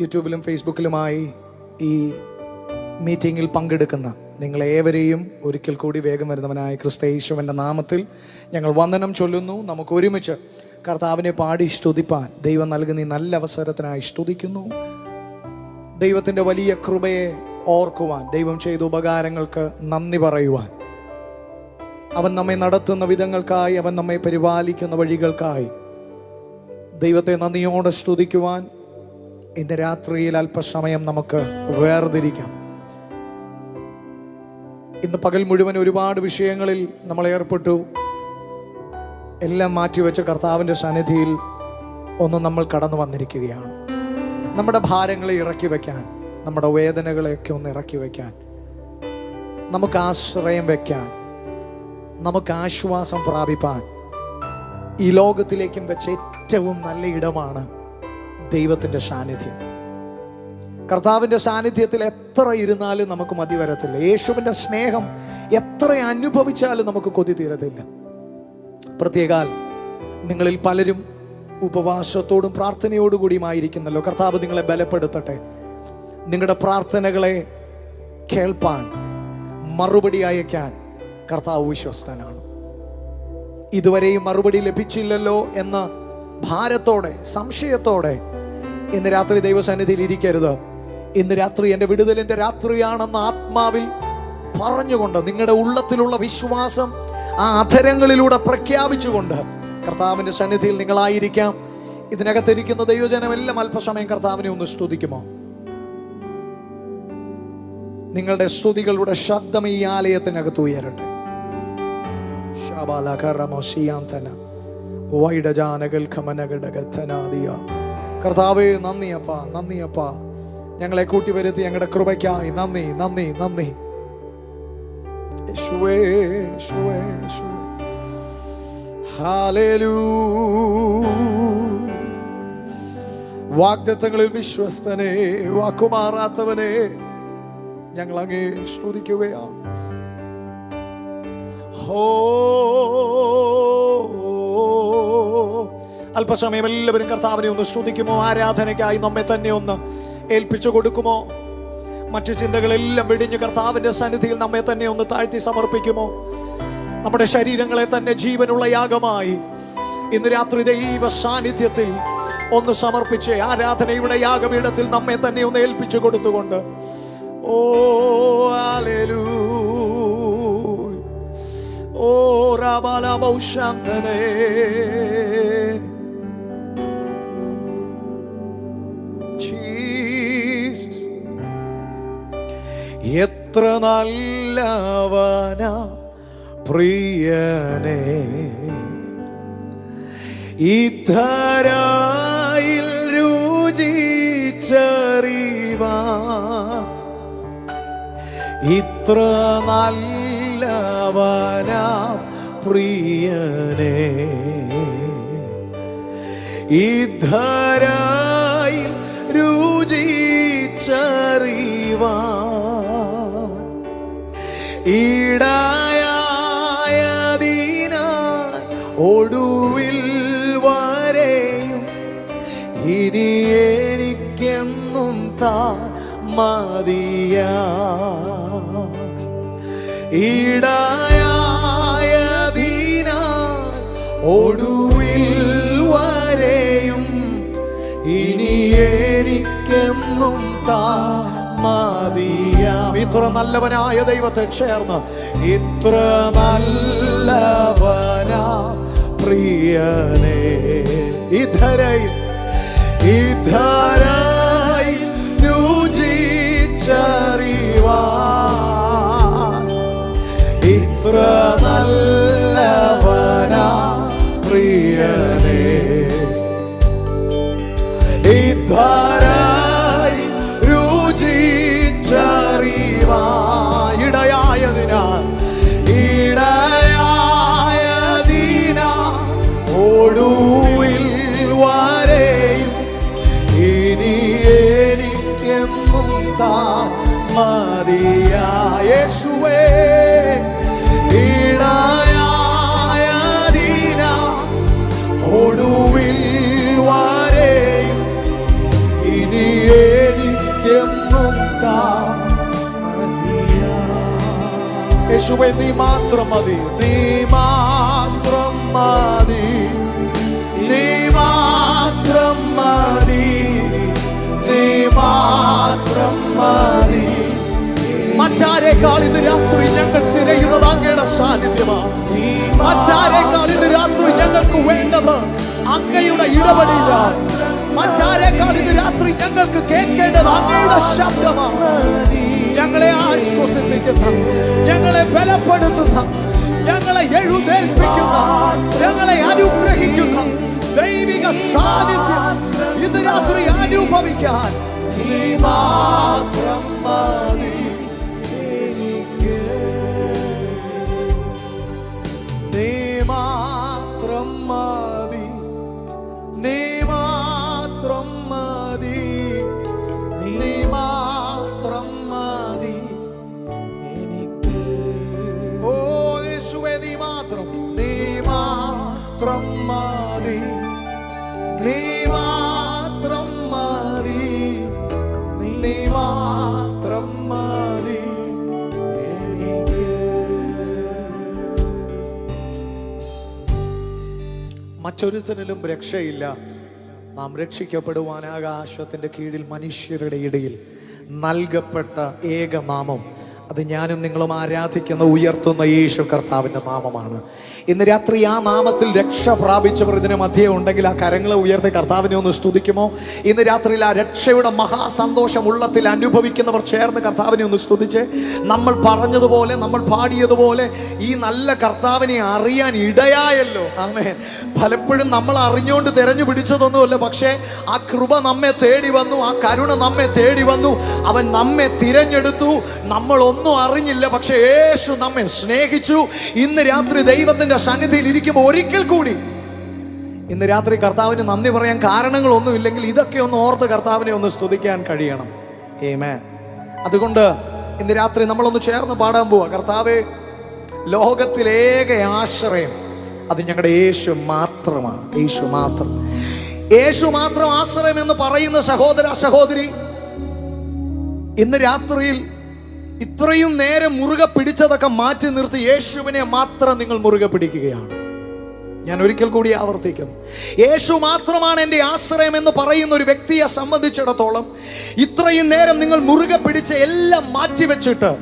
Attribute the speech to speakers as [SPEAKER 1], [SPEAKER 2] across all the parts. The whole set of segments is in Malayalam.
[SPEAKER 1] യൂട്യൂബിലും ഫേസ്ബുക്കിലുമായി ഈ മീറ്റിങ്ങിൽ പങ്കെടുക്കുന്ന നിങ്ങളേവരെയും ഒരിക്കൽ കൂടി വേഗം വരുന്നവനായ ക്രിസ്തയേശുവിൻ്റെ നാമത്തിൽ ഞങ്ങൾ വന്ദനം ചൊല്ലുന്നു. നമുക്ക് ഒരുമിച്ച് കർത്താവിനെ പാടി സ്തുതിപ്പാൻ ദൈവം നൽകുന്ന ഈ നല്ല അവസരത്തിനായി സ്തുതിക്കുന്നു. ദൈവത്തിൻ്റെ വലിയ കൃപയെ ഓർക്കുവാൻ, ദൈവം ചെയ്ത ഉപകാരങ്ങൾക്ക് നന്ദി പറയുവാൻ, അവൻ നമ്മെ നടത്തുന്ന വിധങ്ങൾക്കായി, അവൻ നമ്മെ പരിപാലിക്കുന്ന വഴികൾക്കായി ദൈവത്തെ നന്ദിയോടെ സ്തുതിക്കുവാൻ ഇന്ന് രാത്രിയിൽ അല്പസമയം നമുക്ക് വേർതിരിക്കാം. ഇന്ന് പകൽ മുഴുവൻ ഒരുപാട് വിഷയങ്ങളിൽ നമ്മൾ ഏർപ്പെട്ടു. എല്ലാം മാറ്റിവെച്ച് കർത്താവിൻ്റെ സന്നിധിയിൽ ഒന്ന് നമ്മൾ കടന്നു വന്നിരിക്കുകയാണ്. നമ്മുടെ ഭാരങ്ങളെ ഇറക്കി വയ്ക്കാൻ, നമ്മുടെ വേദനകളെയൊക്കെ ഒന്ന് ഇറക്കി വയ്ക്കാൻ, നമുക്ക് ആശ്രയം വയ്ക്കാൻ, നമുക്ക് ആശ്വാസം പ്രാപിപ്പാൻ ഈ ലോകത്തിലേക്കും വെച്ച ഏറ്റവും നല്ല ഇടമാണ് ദൈവത്തിൻ്റെ സാന്നിധ്യം. കർത്താവിൻ്റെ സാന്നിധ്യത്തിൽ എത്ര ഇരുന്നാലും നമുക്ക് മതി വരത്തില്ല. യേശുവിൻ്റെ സ്നേഹം എത്ര അനുഭവിച്ചാലും നമുക്ക് കൊതി തീരത്തില്ല. പ്രത്യേകാൽ നിങ്ങളിൽ പലരും ഉപവാസത്തോടും പ്രാർത്ഥനയോടു കൂടിയുമായിരിക്കുന്നല്ലോ. കർത്താവ് നിങ്ങളെ ബലപ്പെടുത്തട്ടെ. നിങ്ങളുടെ പ്രാർത്ഥനകളെ കേൾപ്പാൻ, മറുപടി അയക്കാൻ കർത്താവ് വിശ്വസ്തനാണ്. ഇതുവരെയും മറുപടി ലഭിച്ചില്ലല്ലോ എന്ന ഭാരത്തോടെ, സംശയത്തോടെ ഇന്ന് രാത്രി ദൈവസന്നിധിയിൽ ഇരിക്കരുത്. ഇന്ന് രാത്രി എൻ്റെ വിടുതലിൻ്റെ രാത്രിയാണെന്ന് ആത്മാവിൽ പറഞ്ഞുകൊണ്ട്, നിങ്ങളുടെ ഉള്ളത്തിലുള്ള വിശ്വാസം ആ അധരങ്ങളിലൂടെ പ്രഖ്യാപിച്ചുകൊണ്ട് കർത്താവിൻ്റെ സന്നിധിയിൽ നിങ്ങളായിരിക്കാം. ഇതിനകത്തിരിക്കുന്ന ദൈവജനമെല്ലാം അല്പസമയം കർത്താവിനെ ഒന്ന് സ്തുതിക്കുമോ? നിങ്ങളുടെ സ്തുതികളുടെ ശബ്ദം ഈ ആലയത്തിനകത്ത് ഉയരട്ടെ. കർത്താവേ, നന്ദിയപ്പ, നന്ദിയപ്പ. ഞങ്ങളെ കൂട്ടി വരുത്തി ഞങ്ങളുടെ കൃപയ്ക്കായി നന്ദി, നന്ദി, നന്ദി. യേശുവേ, യേശുവേ, യേശുവേ. ഹല്ലേലൂയ. വാഗ്ദത്തങ്ങളിൽ വിശ്വസ്തനെ, വാക്കുമാറാത്തവനെ ഞങ്ങൾ അങ്ങേ സ്തുതിക്കുകയാണ്. അല്പസമയം എല്ലാവരും കർത്താവിനെ ഒന്ന് സ്തുതിക്കുമോ? ആരാധനയ്ക്കായി നമ്മെ തന്നെ ഒന്ന് ഏൽപ്പിച്ചു കൊടുക്കുമോ? മറ്റു ചിന്തകളെല്ലാം വെടിഞ്ഞ് കർത്താവിൻ്റെ സന്നിധിയിൽ നമ്മെ തന്നെ ഒന്ന് താഴ്ത്തി സമർപ്പിക്കുമോ? നമ്മുടെ ശരീരങ്ങളെ തന്നെ ജീവനുള്ള യാഗമായി ഇന്ന് രാത്രി ദൈവ സാന്നിധ്യത്തിൽ ഒന്ന് സമർപ്പിച്ച് ആരാധനയുടെ യാഗപീഠത്തിൽ നമ്മെ തന്നെ ഒന്ന് ഏൽപ്പിച്ചു കൊടുത്തുകൊണ്ട്, ഓ ഹല്ലേലൂയ, ഓ റബലമൗശാന്തനേ, എത്ര നല്ലവനാ പ്രിയനേ, ഇധരായിൽ രുചിച്ചറിവാൻ ഇത്ര നല്ലവനാ പ്രിയനേ, ഇധരായിൽ രുചിച്ചറിവാൻ ഈടായതിനാൽ ഒടുവിൽ വരെയും ഇനി എനിക്കെന്നും താൻ മതിയാ. ഈടായതിനാൽ ഒടുവിൽ വരെയും ഇനി എനിക്കെന്നും താൻ മതിയാ. ഇത്ര നല്ലവനായ ദൈവത്തെ ചേർന്ന്, ഇത്ര നല്ലവനാ പ്രിയനേ, ഇധരയിൽ ഇധരായി രുചിച്ചറിവാൻ ഇത്ര നല്ലവനാ പ്രിയനേ, ഇധരായി രുചിച്ചറിവാൻ ഇടയായതിനാൽ ഒടുവിൽ വരെയും ഇനി എനിക്കെന്നും താൻ മതിയാ. യേശുവേ, ഇടയായതിനാൽ ഒടുവിൽ വരെയും ഇനി യേശുവേ നീ മാത്രം മതി, നീ മാത്രം മതി, നീ മാത്രം മതി, നീ മാത്രം മതി. മറ്റാരേക്കാൾ ഇന്ന് രാത്രി ഞങ്ങൾ തിരയുന്നത് അങ്ങയുടെ സാന്നിധ്യമാണ്. മറ്റാരേക്കാൾ ഇന്ന് രാത്രി ഞങ്ങൾക്ക് വേണ്ടത് അങ്ങയുടെ ഇടപെടലാണ്. മറ്റാരേക്കാൾ ഇന്ന് രാത്രി ഞങ്ങൾക്ക് കേൾക്കേണ്ടത് അങ്ങയുടെ ശബ്ദമാണ്. ഞങ്ങളെ ആശ്വസിപ്പിക്കുന്ന, ഞങ്ങളെ ബലപ്പെടുത്തുന്ന, ഞങ്ങളെ എഴുന്നേൽപ്പിക്കുന്ന, ഞങ്ങളെ അനുഗ്രഹിക്കുന്ന ദൈവിക സാന്നിധ്യം ഇന്ന് രാത്രി അനുഭവിക്കാൻ നീ മാത്രം മതി. നീ മാത്രം മതി, നീ മാത്രം മതി, നീ മാത്രം മതി. ഓ യേശുവേ നീ മാത്രം, നീ മാത്രം മതി, നീ മാത്രം മതി, നീ മാത്രം മതി. മറ്റൊരുത്തനിലും രക്ഷയില്ല. നാം രക്ഷിക്കപ്പെടുവാൻ ആകാശത്തിൻ്റെ കീഴിൽ മനുഷ്യരുടെ ഇടയിൽ നൽകപ്പെട്ട ഏക നാമം, അത് ഞാനും നിങ്ങളും ആരാധിക്കുന്ന ഉയർത്തുന്ന യേശു കർത്താവിൻ്റെ നാമമാണ്. ഇന്ന് രാത്രി ആ നാമത്തിൽ രക്ഷ പ്രാപിച്ചവർ ഇതിന് മധ്യേ ഉണ്ടെങ്കിൽ ആ കരങ്ങളെ ഉയർത്തി കർത്താവിനെ ഒന്ന് സ്തുതിക്കുമോ? ഇന്ന് രാത്രിയിൽ ആ രക്ഷയുടെ മഹാസന്തോഷം ഉള്ളത്തിൽ അനുഭവിക്കുന്നവർ ചേർന്ന് കർത്താവിനെ ഒന്ന് സ്തുതിച്ച്, നമ്മൾ പറഞ്ഞതുപോലെ, നമ്മൾ പാടിയതുപോലെ ഈ നല്ല കർത്താവിനെ അറിയാൻ ഇടയായല്ലോ. ആമേൻ. പലപ്പോഴും നമ്മൾ അറിഞ്ഞുകൊണ്ട് തിരഞ്ഞു പിടിച്ചതൊന്നുമല്ല, പക്ഷേ ആ കൃപ നമ്മെ തേടി വന്നു, ആ കരുണ നമ്മെ തേടി വന്നു. അവൻ നമ്മെ തിരഞ്ഞെടുത്തു. നമ്മളൊന്നും അറിഞ്ഞില്ല, പക്ഷെ യേശു നമ്മെ സ്നേഹിച്ചു. ഇന്ന് രാത്രി ദൈവത്തിന്റെ സന്നിധിയിൽ ഇരിക്കുമ്പോൾ ഒരിക്കൽ കൂടി ഇന്ന് രാത്രി കർത്താവിന് നന്ദി പറയാൻ കാരണങ്ങളൊന്നും ഇല്ലെങ്കിൽ ഇതൊക്കെ ഒന്ന് ഓർത്ത് കർത്താവിനെ ഒന്ന് സ്തുതിക്കാൻ കഴിയണം. ആമേൻ. അതുകൊണ്ട് ഇന്ന് രാത്രി നമ്മളൊന്ന് ചേർന്ന് പാടാൻ പോവാ. കർത്താവേ, ലോകത്തിലേക ആശ്രയം അത് ഞങ്ങളുടെ യേശു മാത്രമാണ്. യേശു മാത്രം, യേശു മാത്രം ആശ്രയം എന്ന് പറയുന്ന സഹോദര സഹോദരി, ഇന്ന് രാത്രിയിൽ ഇത്രയും നേരം മുറുകെ പിടിച്ചതൊക്കെ മാറ്റി നിർത്തി യേശുവിനെ മാത്രം നിങ്ങൾ മുറുകെ പിടിക്കുകയാണ്. ഞാൻ ഒരിക്കൽ കൂടി ആവർത്തിക്കുന്നു, യേശു മാത്രമാണ് എൻ്റെ ആശ്രയം എന്ന് പറയുന്ന ഒരു വ്യക്തിയെ സംബന്ധിച്ചിടത്തോളം ഇത്രയും നേരം നിങ്ങൾ മുറുകെ പിടിച്ച എല്ലാം മാറ്റിവെച്ചിട്ട്,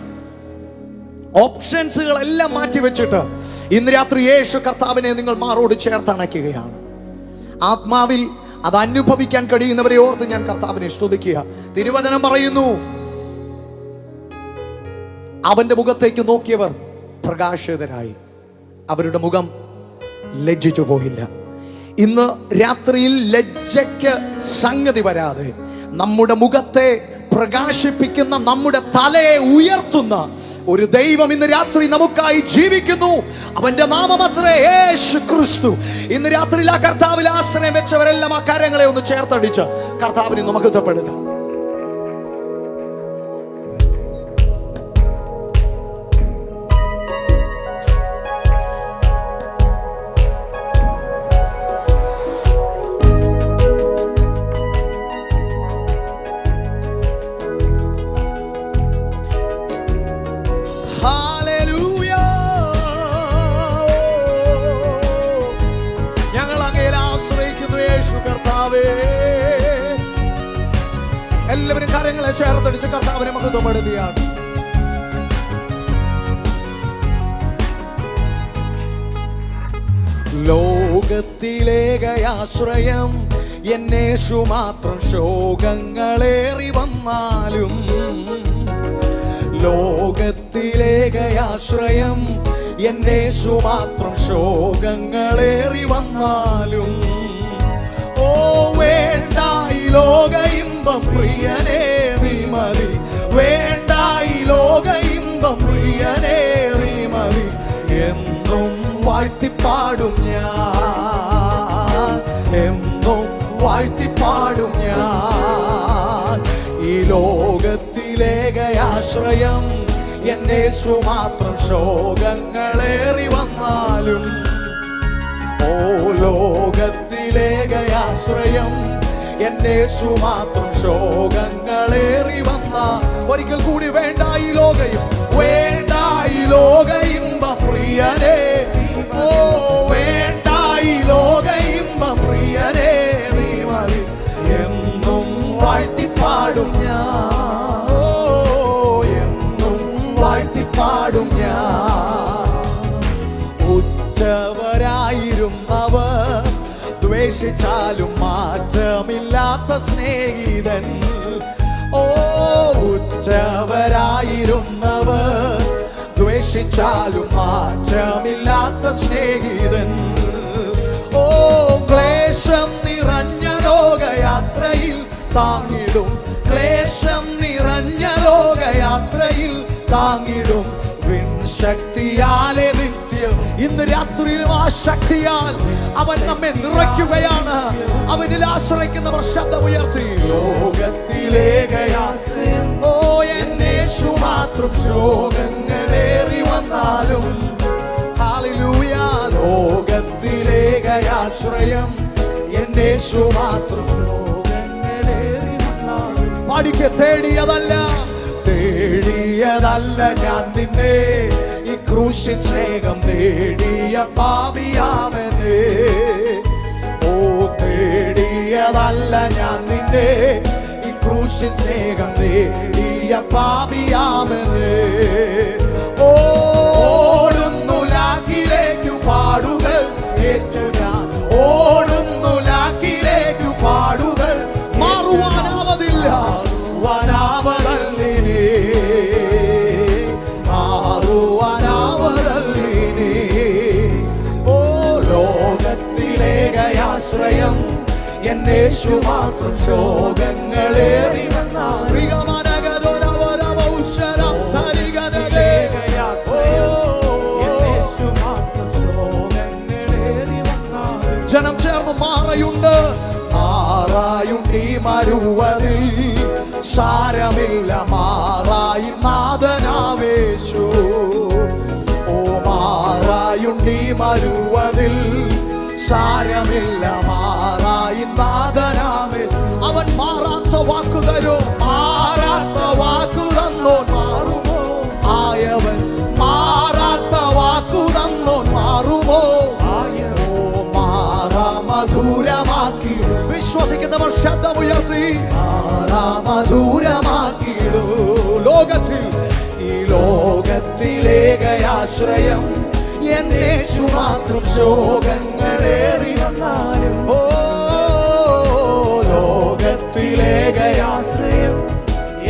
[SPEAKER 1] ഓപ്ഷൻസുകളെല്ലാം മാറ്റിവെച്ചിട്ട് ഇന്ന് രാത്രി യേശു കർത്താവിനെ നിങ്ങൾ മാറോട് ചേർത്തണയ്ക്കുകയാണ്. ആത്മാവിൽ അത് അനുഭവിക്കാൻ കഴിയുന്നവരെ ഓർത്ത് ഞാൻ കർത്താവിനെ സ്തുതിക്കുക. തിരുവചനം പറയുന്നു, അവന്റെ മുഖത്തേക്ക് നോക്കിയവർ പ്രകാശിതരായി, അവരുടെ മുഖം ലജ്ജിച്ചു പോയില്ല. ഇന്ന് രാത്രിയിൽ ലജ്ജയ്ക്ക് സംഗതി വരാതെ നമ്മുടെ മുഖത്തെ പ്രകാശിപ്പിക്കുന്ന, നമ്മുടെ തലയെ ഉയർത്തുന്ന ഒരു ദൈവം ഇന്ന് രാത്രി നമുക്കായി ജീവിക്കുന്നു. അവന്റെ നാമമത്രേ യേശു ക്രിസ്തു. ഇന്ന് രാത്രിയിൽ ആ കർത്താവിൽ ആശ്രയം വെച്ചവരെല്ലാം ആ കരങ്ങളെ ഒന്ന് ചേർത്തടിച്ച് കർത്താവിനെ മഹത്വപ്പെടുത്തുക. എല്ലാവരും കരങ്ങളെ ചേർത്തടിച്ച് കർത്താവിനെ മഹത്വപ്പെടുത്തിയാണ്. ലോകത്തിലേകയാശ്രയം എന്നേശു മാത്രം, ശോകങ്ങളേറി വന്നാലും. ലോകത്തിലേകയാശ്രയം എന്നേശു മാത്രം, ശോകങ്ങളേറി വന്നാലും. ഓ വേണ്ട ഈ ലോക ഇമ്പം പ്രിയനേ നീ മതി, വേണ്ട ഈ ലോക ഇമ്പം പ്രിയനേ നീ മതി. എന്നും വാഴ്ത്തിപ്പാടും ഞാൻ, എന്നും വാഴ്ത്തിപ്പാടും ഞാൻ. ഈ ലോകത്തിലേകയാശ്രയം എന്നേശു മാത്രം, ശോകങ്ങളേറി വന്നാലും. ഓ ലോകത്തിലേകയാശ്രയം എന്നേശു മാത്രം, ശോകങ്ങളേറി വന്ന. ഒരിക്കൽ കൂടി വേണ്ട ഈ ലോകയും, വേണ്ട ഈ ലോക സ്നേഹിതൻ. ഓ ഉറ്റവരായിരുന്നവർ ദ്വേഷിച്ചാലും മാറ്റമില്ലാത്ത സ്നേഹിതൻ. ഓ ക്ലേശം നിറഞ്ഞ ലോകയാത്രയിൽ താങ്ങിടും, ക്ലേശം നിറഞ്ഞ ലോകയാത്രയിൽ താങ്ങിടും ശക്തിയാലെ നിത്യം. ഇന്ന് രാത്രിയിലും ആ ശക്തിയാൽ അവൻ നമ്മെ നിറയ്ക്കുകയാണ്. അവനിൽ ആശ്രയിക്കുന്നവർ ശബ്ദമുയർത്തി ലോകത്തിലേകയാശ്രയം. ഓ എന്നേശു മാത്രം ശോകങ്ങളേറി വന്നാലും ഹല്ലേലൂയ ലോകത്തിലേകയാശ്രയം. എന്നേശു മാത്രം ശോകങ്ങളേറി വന്നാലും പാടിക്ക് തേടിയതല്ല ഞാൻ നിന്നെ, ഈ ക്രൂശിൻ സ്നേഹം നേടിയ പാപിയാമെന്നെ. ഓ തേടിയതല്ല ഞാൻ നിന്നെ, ഈ ക്രൂശിൻ സ്നേഹം നേടിയ പാപിയാമെന്നെ. ഓടുന്നു ലാക്കിലേക്കു പാടുകൾ ഏറ്റു ഞാൻ, ഓടുന്നു ലാക്കിലേക്കു പാടുകൾ മാറുവാനാവതില്ല വനാവതല്ലിനി, മാറുവാനാവതല്ലിനി. ഓ ലോകത്തിലേകയാശ്രയം. എന്നേശു മാത്രം ശോകങ്ങളേറി ജനം ചേർന്ന് മാറയുണ്ട്, മാറായുണ്ടി മരുവതിൽ സാരമില്ല, മാറായി നാഥനാവേശു. ഓ മാറായുണ്ടി മരുവതിൽ സാരമില്ല, മാറായി നാഥനാവേ. അവൻ മാറാത്ത വാക്കു തരും, മാറാത്ത വാക്കു തന്നോൻ മാറുമോ ആയവൻ, മാറാത്ത വാക്കു തന്നോൻ മാറുമോ. ഓ മാറാ മധുരമാക്കിയിടും. വിശ്വസിക്കുന്നവർ ശബ്ദമുയർത്തി മാറാ മധുരമാക്കിയിടും. ലോകത്തിൽ ഈ ലോകത്തിലേകയാശ്രയം. എന്നേശു മാത്രം ശോകങ്ങളേറി വന്നാലും. ഓ ലോകത്തിലേകയാശ്രയം.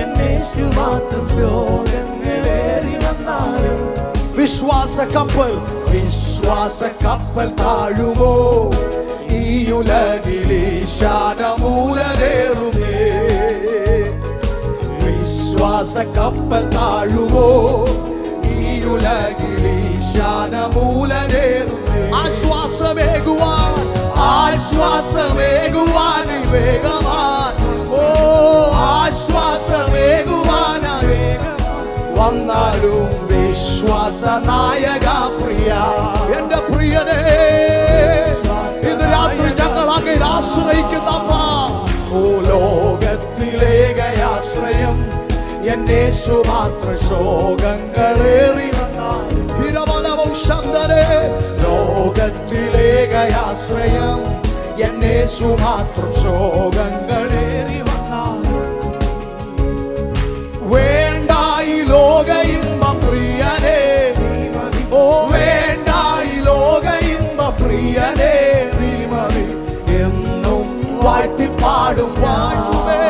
[SPEAKER 1] എന്നേശു മാത്രം ശോകങ്ങളേറി വന്നാലും. വിശ്വാസ കപ്പൽ, വിശ്വാസ കപ്പൽ താഴുമോ ഈ ഉലകിലീശാനമൂലരേറുമേ. വിശ്വാസ കപ്പൽ താഴുമോ ഈ ഉലകിലീശാനമൂലരേറുമേ. ആശ്വാസമേകുവാൻ, ആശ്വാസമേകുവാൻ വേഗവാൻ. ഓ ആശ്വാസമേകുവാൻ വന്നാലും വിശ്വാസ നായക പ്രിയ. എന്റെ പ്രിയനെ ഇന്ന് രാത്രി ഞങ്ങൾ അങ്ങയിൽ ആശ്രയിക്കുന്ന ഓ ലോകത്തിലേകയാശ്രയം. എന്നേശു മാത്രം ശോകങ്ങളേറി തിരമലവംശന്തരെ. ലോകത്തിലേകയാശ്രയം. എന്നേശു മാത്രം ശോകങ്ങളേറി വേണ്ടായി ലോക ഇമ്പ പ്രിയനേ. ഓ വേണ്ടായി ലോക ഇമ്പ പ്രിയനേ. നീ മതി എന്നും വാഴ്ത്തിപ്പാടും വാഴ്ത്തുവേ,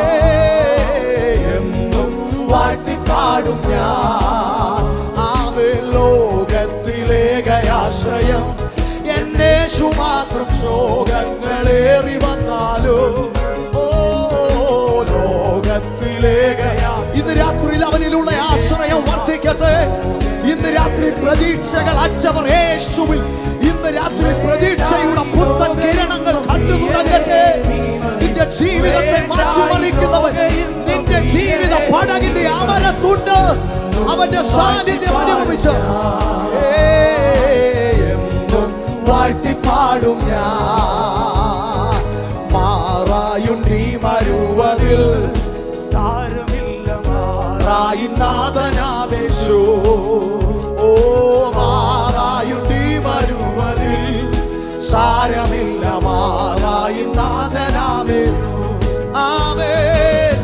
[SPEAKER 1] എന്നും വാഴ്ത്തിപ്പാടും ഞാൻ. ആവേ ലോകത്തിലേകയാശ്രയം. എന്നേശു മാത്രം ശോകങ്ങളേറി വന്നാലും. ഓ ലോകത്തിലേകയാ. ഇന്ന് രാത്രിയിൽ അവനിലുള്ള ആശ്രയം വർദ്ധിക്കട്ടെ. ഇന്ന് രാത്രി പ്രതീക്ഷകൾ അറ്റവർ യേശുവിൽ. ഇന്ന് രാത്രി പ്രതീക്ഷയുടെ പുത്തൻ കിരണങ്ങൾ കണ്ടു തുടങ്ങട്ടെ. നിന്റെ ജീവിതത്തെ മാറ്റിമറിക്കുന്നവൻ, നിന്റെ ജീവിത പടകിന്റെ അമരത്തുണ്ട്. അവന്റെ സാന്നിധ്യം അനുഭവിച്ച് എന്നും വാഴ്ത്തിപ്പാടും ഞാൻ. മാറായുണ്ടി മരുവതിൽ സാരമില്ല, മാറായി നാഥനാവേശു. ഓ മാറായുണ്ടി മരുവതിൽ സാരമില്ല, മാറായി നാഥനാവേ. ആവേ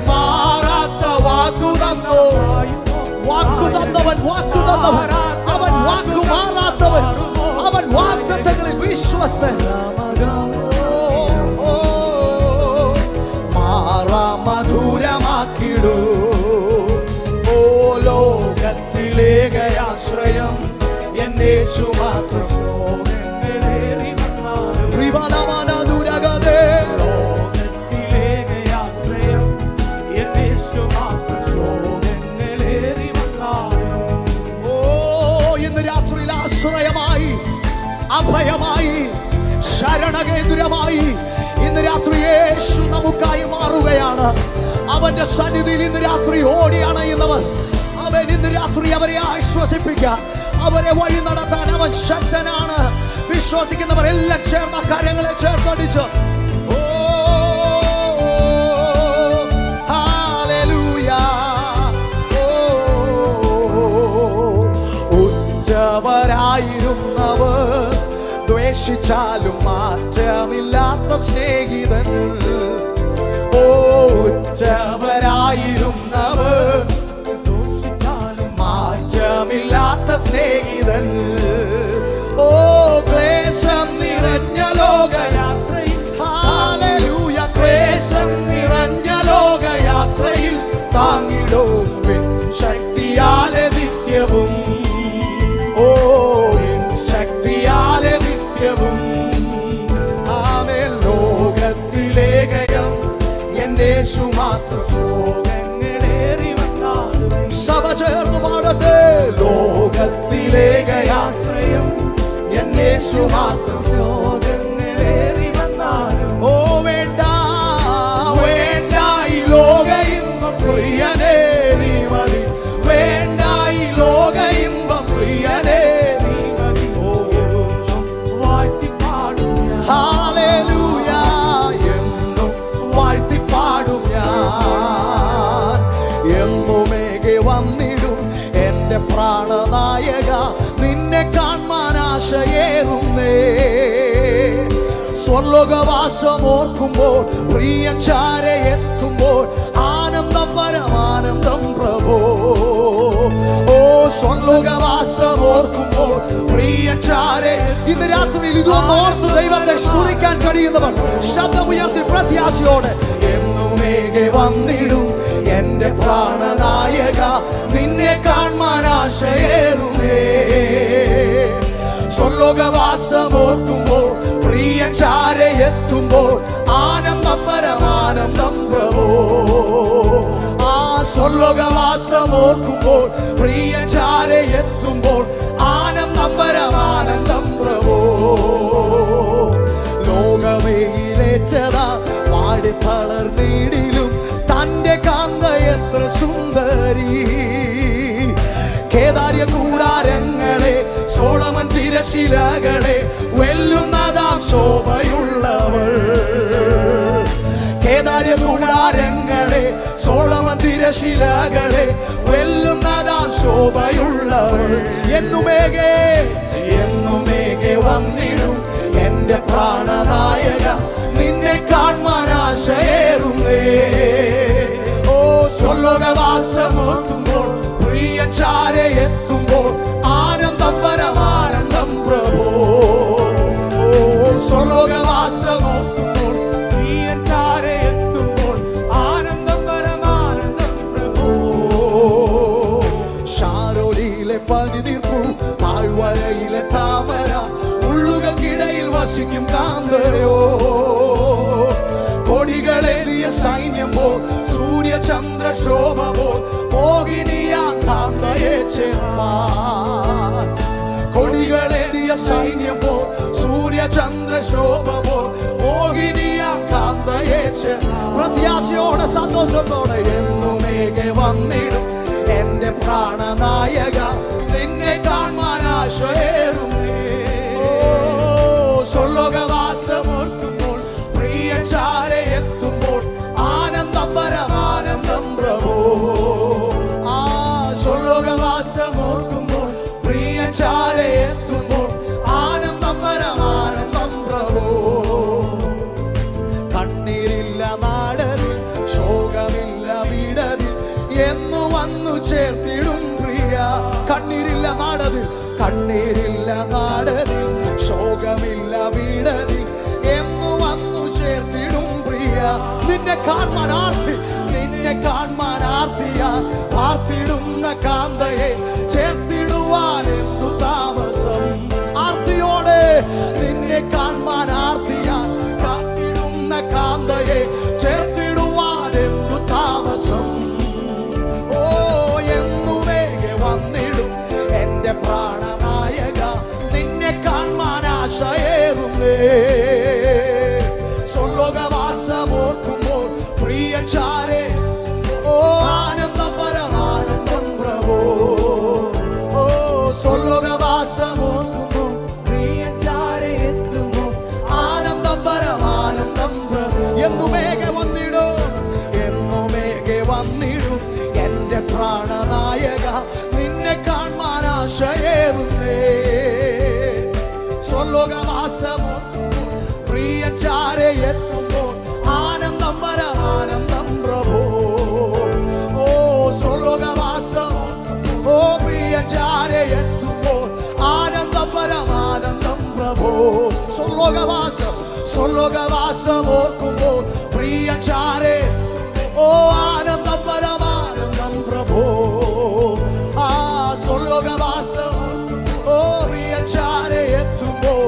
[SPEAKER 1] മാറാത്ത വാക്കു തന്നോ, വാക്കു തന്നവൻ, വാക്കു തന്നവൻ. അവൻ വാക്കു മാറാത്തവൻ, അവൻ വാഗ്ദത്തങ്ങളിൽ വിശ്വസ്തൻ. മാറാ മധു അഭയമായി, ശരണകേന്ദ്രമായി ഇന്ന് രാത്രി യേശു നമുക്കായി മാറുകയാണ്. അവന്റെ സന്നിധിയിൽ ഇന്ന് രാത്രി ഓടി അണയുന്നവർ, അവൻ ഇന്ന് രാത്രി അവരെ ആശ്വസിപ്പിക്കാൻ, അവരെ വഴി നടത്താൻ അവൻ ശക്തനാണ്. വിശ്വസിക്കുന്നവർ എല്ലാം ചേർന്ന കരങ്ങളെ ചേർത്തടിച്ച് ഉറ്റവരായിരുന്നവർ ദ്വേഷിച്ചാലും മാറ്റമില്ലാത്ത സ്നേഹിതൻ, ഉറ്റവരായിരുന്നവർ ദൂഷിച്ചാലും മാറ്റമില്ലാത്ത സ്നേഹിതൻ, ക്ലേശം നിറഞ്ഞ ലോകയാത്രയിൽ, ഹല്ലേലൂയ, ക്ലേശം നിറഞ്ഞ ലോകയാത്രയിൽ താങ്ങിടുവിൻ ശക്തിയാലെ നിത്യവും, ശക്തിയാലെ നിത്യവും. ആമേൻ. ലോകത്തിലേകയം എന്നേശു മാത്രം, സഭ ചേർന്ന് പാടട്ടെ. ലോകത്തിലേകയാശ്രയം എന്നേശു മാത്രം, ലോകങ്ങളേറി വന്നാലും ഓ വേണ്ട വേണ്ട ഈ ലോക ഇമ്പം പ്രിയനേ നീ മതി, വേണ്ട ഈ ലോക ഇമ്പം പ്രിയനേ നീ മതി. വാഴ്ത്തിപ്പാടും ഹല്ലേലൂയ, എന്നും വാഴ്ത്തിപ്പാടും ഞാൻ, എന്നുമേകെ വന്നിടും എന്റെ പ്രാണനായക, നിന്നെ കാണാൻ ആശയേറുന്നേ. സ്വർലോകവാസം ഓർക്കുമ്പോൾ, പ്രിയചാരെ എത്തുമ്പോൾ ആനന്ദം പരമാനന്ദം പ്രഭോ. സ്വർലോകവാസം ഓർക്കുമ്പോൾ പ്രിയചാരെ, ഇന്ന് രാത്രിയിൽ ഇതൊന്ന് ഓർത്ത് ദൈവത്തെ സ്തുതിക്കാൻ കഴിയുന്നവർ ശബ്ദമുയർത്തി പ്രത്യാശയോടെ എന്നുമേകെ വന്നിടും എന്റെ പ്രാണനായക, നിന്നെ കാണാൻ ആശയേറുന്നേ. സ്വർലോകവാസം ഓർക്കുമ്പോൾ, പ്രിയചാരെ എത്തുമ്പോൾ ആനന്ദം പരമാനന്ദം പ്രഭോ. ആ സ്വർലോകവാസം ഓർക്കുമ്പോൾ, പ്രിയചാരെ എത്തുമ്പോൾ ആനന്ദം പരമാനന്ദം പ്രഭോ. ലോകവെയിലേറ്റതാ പാടി തളർന്നിടിലും തന്റെ കാന്ത എത്ര സുന്ദരി. കേദാര്യ കൂടാരങ്ങളെ, സോളമൻ തിരശിലകളെ വെല്ലുന്നതാം ശോഭയുള്ളവൾ. കേദാര്യ കൂടാരങ്ങളെ, സോളമൻ തിരശിലകളെ വെല്ലുന്നതാം ശോഭയുള്ളവൾ. എന്നുമേകെ എന്നുമേകെ വന്നിടും എന്റെ പ്രാണനായക, നിന്നെ കാണാൻ ആശയേറുന്നേ. സ്വർലോകവാസം ഓർക്കുമ്പോൾ, പ്രിയചാരെ എത്തുമ്പോൾ ആനന്ദം പരമാനന്ദം പ്രഭോ. സ്വർലോകവാസം ഓർക്കുമ്പോൾ, പ്രിയചാരെ എത്തുമ്പോൾ ആനന്ദം പരമാനന്ദം പ്രഭോ. ഷാരോനിലെ പനിതീർപ്പു, താഴ്വരയിലെ താമര, ഉള്ളുകൾക്കിടയിൽ വസിക്കും കാന്തയോ. കൊടികളെതിയ സൈന്യം പോ, സൂര്യചന്ദ്ര ശോഭ പോ, മോഹിനിയാ കാന്തയെ ചേർപ്പാൻ. കൊടികളെതിയ സൈന്യം പോ, സൂര്യചന്ദ്ര ശോഭ പോ, മോഹിനിയാ കാന്തയെ ചേർപ്പാൻ. പ്രത്യാശയോടെ സന്തോഷത്തോടെ എന്നുമേകെ വന്നിടും എന്റെ പ്രാണനായക, നിന്നെ കാണാൻ ആശയേറുന്നേ. സ്വർലോകവാസം ഓർക്കുമ്പോൾ, പ്രിയചാരെ എത്തുമ്പോൾ ആനന്ദം പരമാനന്ദം പ്രഭോ. ആ സ്വർലോകവാസം ഓർക്കുമ്പോൾ, പ്രിയചാരെ എത്തുമ്പോൾ ആനന്ദം പരമാനന്ദം പ്രഭോ. കണ്ണീരില്ല നാടതിൽ, ശോകമില്ല വീടതിൽ, എന്നു വന്നു ചേർത്തിടും പ്രിയ. കണ്ണീരില്ല നാടതിൽ, കണ്ണീരില്ല നാടതിൽ, ശോകമില്ല വീടതിൽ, എന്നു വന്നു ചേർത്തിടും പ്രിയ. നിന്നെ കാണാൻ ആർത്തി, നിന്നെ കാണാൻ ആർത്തിയ, പാർത്തിടുന്ന കാന്തയെ ചേർത്തിടുവാൻ എന്തു താമസം. ആർത്തിയോടെ നിന്നെ കാണാൻ ആർത്തിയ, കാത്തിടുന്ന കാന്തയെ ചേർത്തിടുവാൻ എന്തു താമസം. എന്നുമേകെ വന്നിടും എന്റെ പ്രാണനായക, നിന്നെ കാണാൻ ആശ ആശയേറുന്നേ. സ്വർലോകവാസമോ പ്രിയചാരെ എത്തുമ്പോൾ ആനന്ദം പരമാനന്ദം പ്രഭോ. ഓ സ്വർലോകവാസം ഓ പ്രിയചാരെ എത്തുമ്പോൾ ആനന്ദം പരമാനന്ദം പ്രഭോ. സ്വർലോകവാസം ഓർക്കുമ്പോൾ പ്രിയചാരെ ഓ ആനന്ദം പരമാനന്ദം പ്രഭോ. ആ സ്വർലോകവാസം ഓ പ്രിയചാരെ എത്തുമ്പോൾ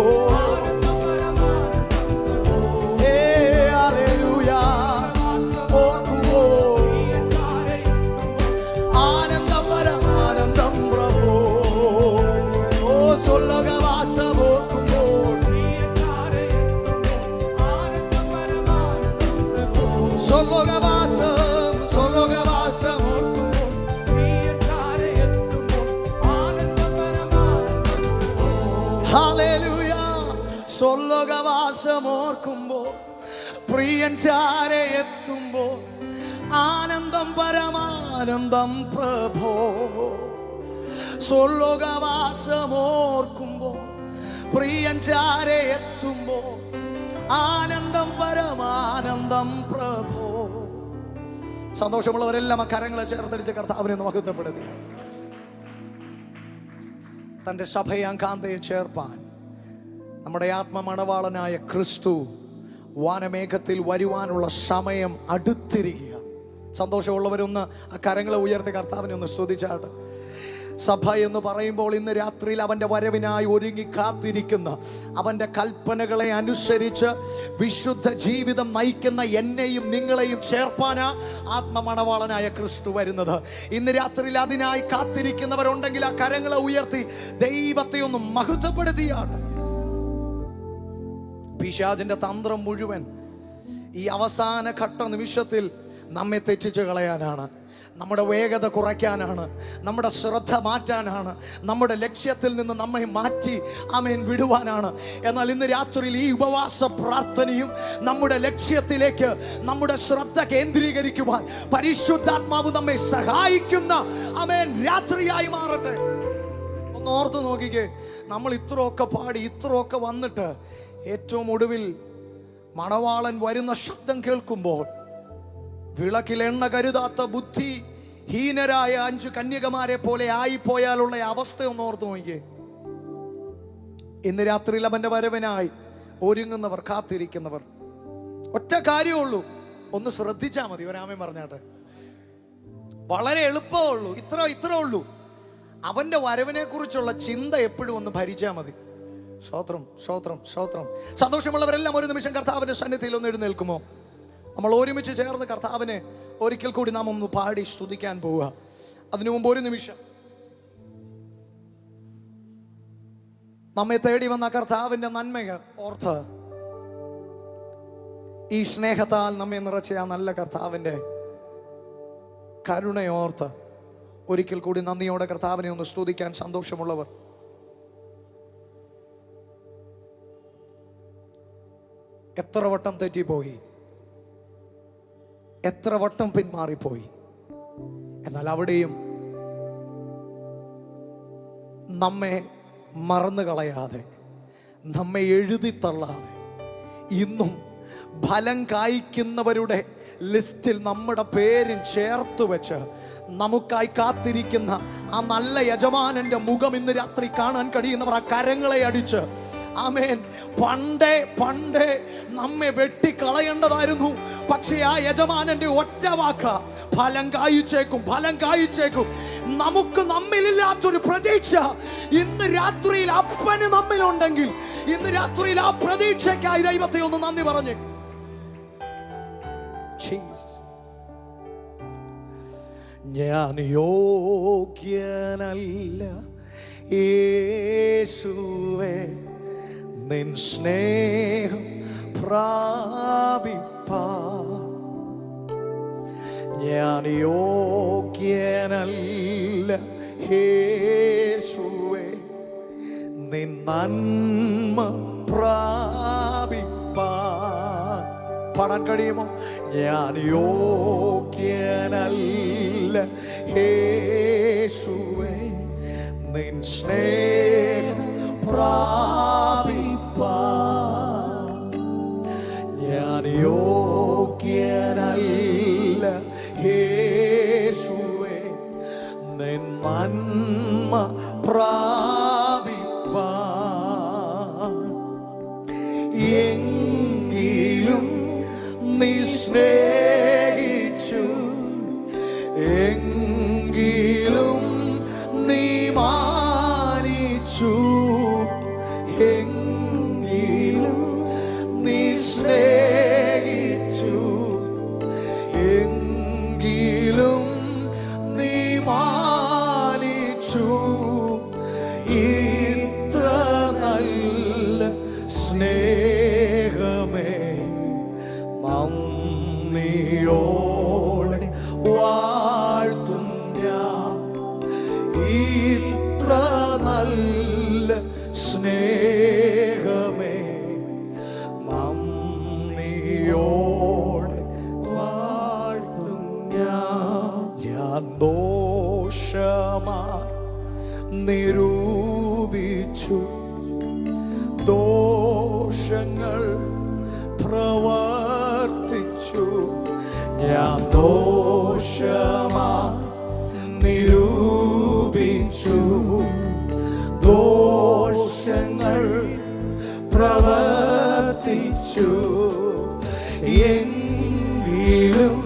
[SPEAKER 1] സ്വർലോകവാസമോർക്കുമ്പോൾ പ്രിയൻ ചാരെ എത്തുമ്പോൾ ആനന്ദം പരമാനന്ദം പ്രഭോ. സ്വർലോകവാസമോർക്കുമ്പോൾ പ്രിയൻ ചാരെ എത്തുമ്പോൾ ആനന്ദം പരമാനന്ദം പ്രഭോ. സന്തോഷമുള്ളവരെല്ലാം ആ കരങ്ങളെ ചേർത്തടിച്ച് കർത്താവിനെ മഹത്വപ്പെടുത്തി തൻ്റെ സഭയാം കാന്തയെ ചേർപ്പാൻ നമ്മുടെ ആത്മമണവാളനായ ക്രിസ്തു വാനമേഘത്തിൽ വരുവാനുള്ള സമയം അടുത്തിരിക്കുക. സന്തോഷമുള്ളവരൊന്ന് ആ കരങ്ങളെ ഉയർത്തി കർത്താവിനെ ഒന്ന് സ്തുതിച്ചാട്ട്. സഭ എന്ന് പറയുമ്പോൾ ഇന്ന് രാത്രിയിൽ അവൻ്റെ വരവിനായി ഒരുങ്ങി കാത്തിരിക്കുന്ന, അവൻ്റെ കൽപ്പനകളെ അനുസരിച്ച് വിശുദ്ധ ജീവിതം നയിക്കുന്ന എന്നെയും നിങ്ങളെയും ചേർപ്പാനാ ആത്മമണവാളനായ ക്രിസ്തു വരുന്നത്. ഇന്ന് രാത്രിയിൽ അതിനായി കാത്തിരിക്കുന്നവരുണ്ടെങ്കിൽ ആ കരങ്ങളെ ഉയർത്തി ദൈവത്തെ ഒന്ന് മഹത്വപ്പെടുത്തിയാട്ട്. പിശാചിന്റെ തന്ത്രം മുഴുവൻ ഈ അവസാന ഘട്ട നിമിഷത്തിൽ നമ്മെ തെറ്റിച്ച് കളയാനാണ്, നമ്മുടെ വേഗത കുറയ്ക്കാനാണ്, നമ്മുടെ ശ്രദ്ധ മാറ്റാനാണ്, നമ്മുടെ ലക്ഷ്യത്തിൽ നിന്ന് നമ്മെ മാറ്റി ആമേൻ വിടുവാനാണ്. എന്നാൽ ഇന്ന് രാത്രിയിൽ ഈ ഉപവാസ പ്രാർത്ഥനയും നമ്മുടെ ലക്ഷ്യത്തിലേക്ക് നമ്മുടെ ശ്രദ്ധ കേന്ദ്രീകരിക്കുവാൻ പരിശുദ്ധാത്മാവ് നമ്മെ സഹായിക്കുന്ന ആമേൻ രാത്രിയായി മാറട്ടെ. ഒന്ന് ഓർത്തു നോക്കിക്കേ, നമ്മൾ ഇത്രയൊക്കെ പാടി ഇത്രയൊക്കെ വന്നിട്ട് ഏറ്റവും ഒടുവിൽ മണവാളൻ വരുന്ന ശബ്ദം കേൾക്കുമ്പോൾ വിളക്കിൽ എണ്ണ കരുതാത്ത ബുദ്ധി ഹീനരായ 5 കന്യകമാരെ പോലെ ആയിപ്പോയാലുള്ള അവസ്ഥ ഒന്ന് ഓർത്ത് നോക്കിയേ. ഇന്ന് രാത്രിയിൽ അവന്റെ വരവിനായി ഒരുങ്ങുന്നവർ, കാത്തിരിക്കുന്നവർ, ഒറ്റ കാര്യമുള്ളൂ, ഒന്ന് ശ്രദ്ധിച്ചാൽ മതി. ഒരാമൻ പറഞ്ഞാട്ടെ, വളരെ എളുപ്പമുള്ളൂ, ഇത്ര ഉള്ളൂ. അവന്റെ വരവിനെ കുറിച്ചുള്ള ചിന്ത എപ്പോഴും ഒന്ന് ഭരിച്ചാൽ മതി. സ്തോത്രം, സ്തോത്രം, സ്തോത്രം. സന്തോഷമുള്ളവരെല്ലാം ഒരു നിമിഷം കർത്താവിന്റെ സന്നിധിയിൽ ഒന്ന് എഴുന്നേൽക്കുമോ? നമ്മൾ ഒരുമിച്ച് ചേർന്ന് കർത്താവിനെ ഒരിക്കൽ കൂടി നാം ഒന്ന് പാടി സ്തുതിക്കാൻ പോവുക. അതിനു മുമ്പ് ഒരു നിമിഷം നമ്മെ തേടി വന്ന കർത്താവിന്റെ നന്മയെ ഓർത്ത്, ഈ സ്നേഹത്താൽ നമ്മെ നിറച്ച ആ നല്ല കർത്താവിന്റെ കരുണയോർത്ത് ഒരിക്കൽ കൂടി നന്ദിയോടെ കർത്താവിനെ ഒന്ന് സ്തുതിക്കാൻ സന്തോഷമുള്ളവർ എത്ര വട്ടം തെറ്റിപ്പോയി, എത്ര വട്ടം പിന്മാറിപ്പോയി, എന്നാൽ അവിടെയും നമ്മെ മറന്നു കളയാതെ, നമ്മെ എഴുതിത്തള്ളാതെ, ഇന്നും ഫലം കായ്ക്കുന്നവരുടെ ലിസ്റ്റിൽ നമ്മുടെ പേരും ചേർത്ത് വെച്ച് നമുക്കായി കാത്തിരിക്കുന്ന ആ നല്ല യജമാനന്റെ മുഖം ഇന്ന് രാത്രി കാണാൻ കഴിയുന്നവർ ആ കരങ്ങളെ അടിച്ച് ആമേൻ. പണ്ടേ നമ്മെ വെട്ടിക്കളയേണ്ടതായിരുന്നു, പക്ഷേ ആ യജമാനന്റെ ഒറ്റ വാക്ക ഫലം കായിച്ചേക്കും. നമുക്ക് നമ്മിലില്ലാത്തൊരു പ്രതീക്ഷ ഇന്ന് രാത്രിയിൽ അപ്പന് നമ്മിലുണ്ടെങ്കിൽ ഇന്ന് രാത്രിയിൽ ആ പ്രതീക്ഷയ്ക്കായി ദൈവത്തെ ഒന്ന് നന്ദി പറഞ്ഞേ. ഞാൻ യോഗ്യനല്ല യേശുവേ നിൻ സ്നേഹം പ്രാപിപ്പാൻ, ഞാൻ യോഗ്യനല്ല യേശുവേ നിൻ നന്മ പ്രാപിപ്പാൻ. പാടാൻ കഴിയുമോ? ഞാൻ യോഗ്യനല്ല യേശുവേ നിൻ സ്നേഹം പ്രാപിപ്പാൻ ഞാൻ യോഗ്യനല്ല യേശുവേ, നിൻ നന്മ പ്രാപിപ്പാൻ എങ്കിലും നീ സ്നേഹിച്ചു, എങ്കിലും നീ മാനിച്ചു, എങ്കിലും നീ സ്നേഹിച്ചു, എങ്കിലും നീ മാനിച്ചു. ഇത്ര നല്ല സ്നേഹമേ നന്ദിയോടെ വാഴ്ത്തും ഞാൻ. ഇത്ര നല്ല സ്നേഹമേ നന്ദിയോടെ വാഴ്ത്തും ഞാൻ. ഞാൻ ദോഷമായി നിരൂപിച്ചു, ദോഷങ്ങൾ പ്രവർത്തിച്ചു. ഞാൻ ദോഷമായി നിരൂപിച്ചു, ദോഷങ്ങൾ പ്രവർത്തിച്ചു. എങ്കിലും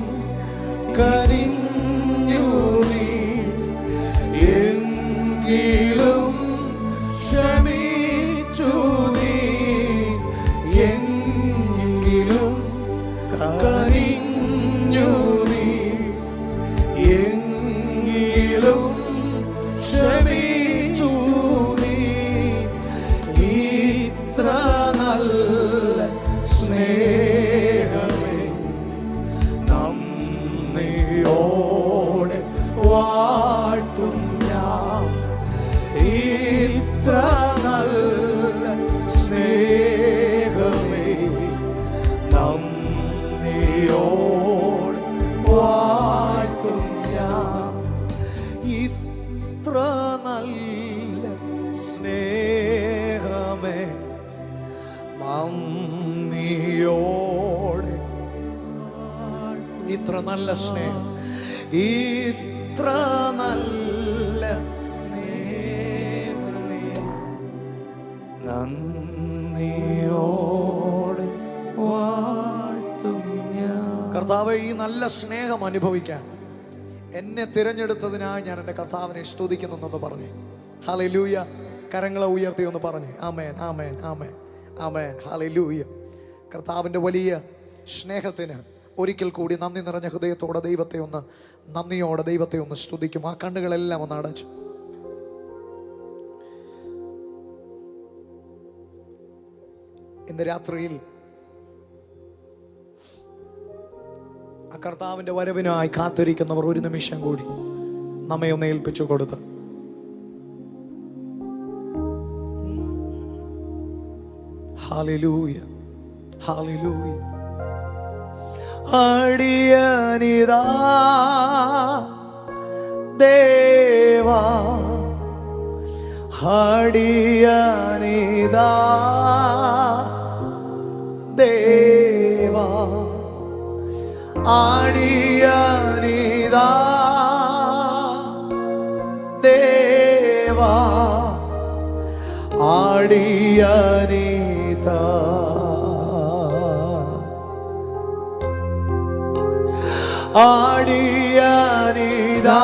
[SPEAKER 1] കനിഞ്ഞു നീ, എങ്കിലും ക്ഷമിച്ചു നീ, എങ്കിലും കനിഞ്ഞു നീ, എങ്കിലും ക്ഷമിച്ചു നീ. ഇത്ര നല്ല സ്നേഹമേ നന്ദിയോടെ വാഴ്ത്തും ഞാൻ. ഇത്ര നല്ല സ്നേഹമേ നന്ദിയോടെ വാഴ്ത്തും ഞാൻ. ഇത്ര നല്ല സ്നേഹമേ നന്ദിയോടെ. ഇത്ര നല്ല സ്നേഹം, ഇത്ര നല്ല സ്നേഹമേ നന്ദിയോടെ വാഴ്ത്തും ഞാൻ. കർത്താവേ, ഈ നല്ല സ്നേഹം അനുഭവിക്കാൻ എന്നെ തിരഞ്ഞെടുത്തതിനായി ഞാൻ എൻ്റെ കർത്താവിനെ സ്തുതിക്കുന്നെന്ന് പറഞ്ഞേ. ഹല്ലേലൂയ. കരങ്ങളെ ഉയർത്തി ഒന്ന് പറഞ്ഞേ. ആമേൻ, ആമേൻ, ആമേൻ, ആമേൻ. ഹല്ലേലൂയ. കർത്താവിൻ്റെ വലിയ സ്നേഹത്തിന് ഒരിക്കൽ കൂടി നന്ദി നിറഞ്ഞ ഹൃദയത്തോടെ നന്ദിയോടെ ദൈവത്തെ ഒന്ന് സ്തുതിക്കും. ആ കണ്ണുകളെല്ലാം ഒന്ന് അടച്ചു. ഇന്ന് രാത്രിയിൽ ആ കർത്താവിൻ്റെ വരവിനായി കാത്തിരിക്കുന്നവർ ഒരു നിമിഷം കൂടി നമ്മെ ഒന്ന് ഏൽപ്പിച്ചു കൊടുത്ത് ഹല്ലേലൂയ, ഹല്ലേലൂയ. അടിയനിതാ ദേവാ, അടിയനിതാ ദേവാ, അടിയനിതാ ദേവാ, അടിയനിതാ, അടിയനിതാ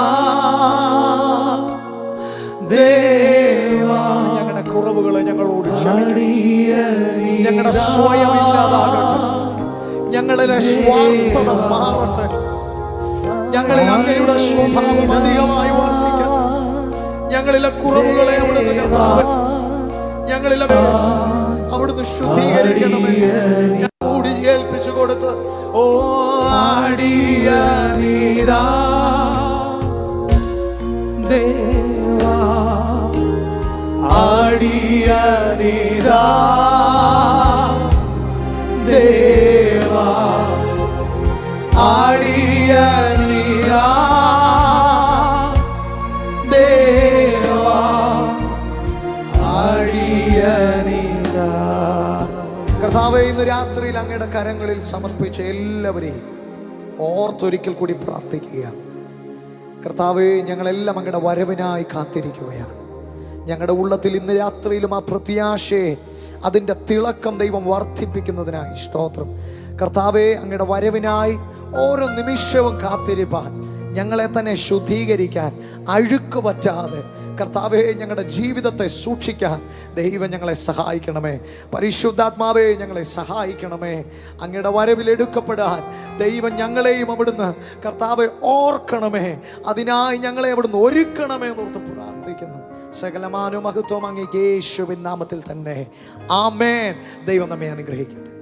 [SPEAKER 1] ദേവാ. ഞങ്ങളുടെ കുറവുകളെ ഞങ്ങളോട് ക്ഷമിക്കണം. ഞങ്ങളുടെ സ്വയം ഇല്ലാതാകട്ടെ, ഞങ്ങളിലെ സ്വാർത്ഥത മാറട്ടെ, ഞങ്ങളിൽ അങ്ങയുടെ സ്വഭാവം അധികമായി വർദ്ധിക്കട്ടെ. ഞങ്ങളിലെ കുറവുകളെ അവിടുന്ന് കർത്താവേ, ഞങ്ങളിലെ അവിടുന്ന് ശുദ്ധീകരിക്കണമേ. കൂടി ഏൽപ്പിച്ചു കൊടുത്ത് ഓ അടിയനിതാ ദേവാ, അടിയനിതാ ദേവാ, അടിയനിതാ ദേവാ, അങ്ങയുടെ കരങ്ങളിൽ സമർപ്പിച്ച എല്ലാവരെയും ഓർത്തൊരിക്കൽ കൂടി പ്രാർത്ഥിക്കുകയാണ്. കർത്താവേ, ഞങ്ങളെല്ലാം അങ്ങയുടെ വരവിനായി കാത്തിരിക്കുകയാണ്. ഞങ്ങളുടെ ഉള്ളത്തിൽ ഇന്ന് രാത്രിയിലും ആ പ്രത്യാശയെ, അതിൻ്റെ തിളക്കം ദൈവം വർദ്ധിപ്പിക്കുന്നതിനായി സ്തോത്രം. കർത്താവേ, അങ്ങയുടെ വരവിനായി ഓരോ നിമിഷവും കാത്തിരിപ്പാൻ, ഞങ്ങളെ തന്നെ ശുദ്ധീകരിക്കാൻ, അഴുക്ക് പറ്റാതെ കർത്താവേ ഞങ്ങളുടെ ജീവിതത്തെ സൂക്ഷിക്കാൻ ദൈവം ഞങ്ങളെ സഹായിക്കണമേ. പരിശുദ്ധാത്മാവേ, ഞങ്ങളെ സഹായിക്കണമേ. അങ്ങയുടെ വരവിൽ എടുക്കപ്പെടാൻ ദൈവം ഞങ്ങളെയും അവിടുന്ന് കർത്താവെ ഓർക്കണമേ. അതിനായി ഞങ്ങളെ അവിടുന്ന് ഒരുക്കണമേ എന്നോർത്ത് പ്രാർത്ഥിക്കുന്നു. സകലമാനവും മഹത്വം അങ്ങേക്ക് യേശുവിൻ നാമത്തിൽ തന്നെ. ആമേൻ. ദൈവം നമ്മെ അനുഗ്രഹിക്കട്ടെ.